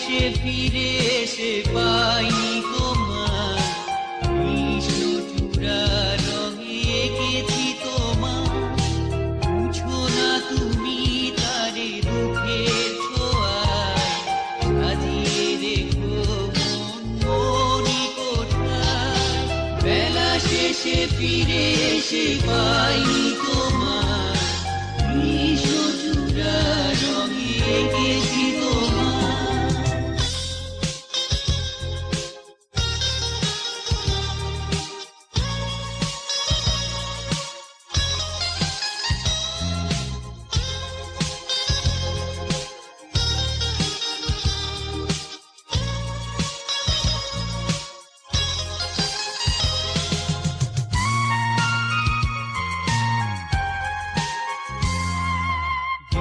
শেষে ফিরে এসে পাইনি তোমার কৃষ্ণচূড়া রঙে এঁকেছি তোমার। বুঝো না তুমি তারে দুঃখের ছোঁয়ায় সাজিয়ে রেখো মন মনি কোঠায়। বেলা শেষে ফিরে এসে পাইনি তোমার কৃষ্ণচূড়া রঙে এঁকেছি তোমার।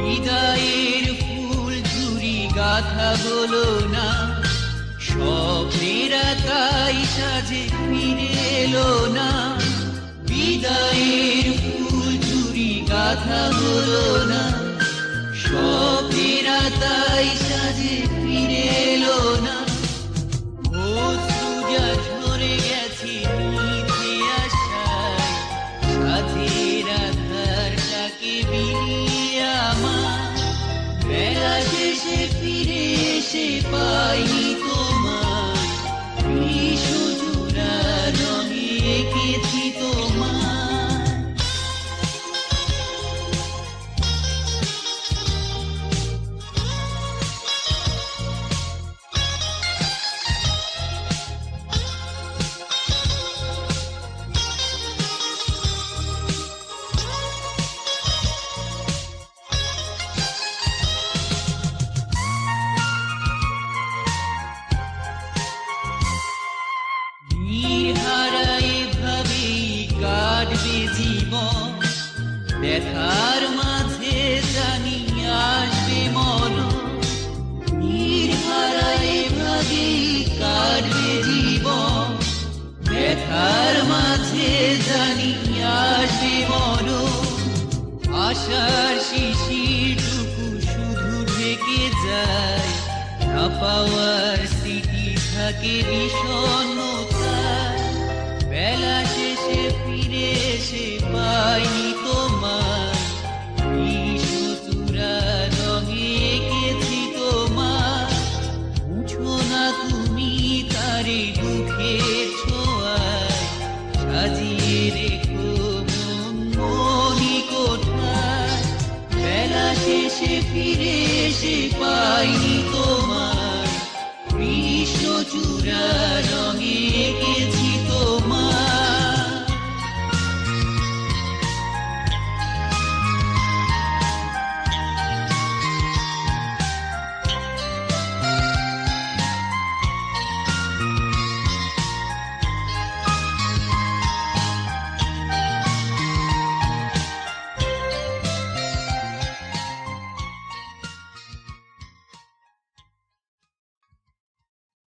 হৃদয়ের ফুল ঝুরি গাথা বলো না, স্বপ্নেরা তাই সাজে ফিরে এলো না। বিদায়ের ফুল ঝুরি গাথা বলো না, স্বপ্নেরা তাই সাজে ফিরে এলো না। অশ্রুজা ঝরে গেছে মিথ্যে আশায়, সাথের আধারটাকে বিলিয়ে আমার। বেলা শেষে ফিরে এসে পাইনি তোমার কৃষ্ণচূড়া রঙে এঁকেছি তোমার। কাটবে জীবন ব্যথার মাঝে জানি আসবে মরণ। নির্হারায় ভাবে কাটবে জীবন ব্যথার মাঝে জানি আসবে মরণ। আশার শিশিরটুকু শুধু ঢেকে যায়, না পাওয়ার স্মৃতি থাকে বিষণ্ণতায়। বেলা শেষে ফিরে এসে পাইনি তোমার কৃষ্ণচূড়া রঙে এঁকেছি তোমার। বুঝো না তুমি তারে দুঃখের ছোঁয়ায় সাজিয়ে রেখো মন মনি কোঠায়। বেলা শেষে ফিরে এসে পাইনি তোমার কৃষ্ণচূড়া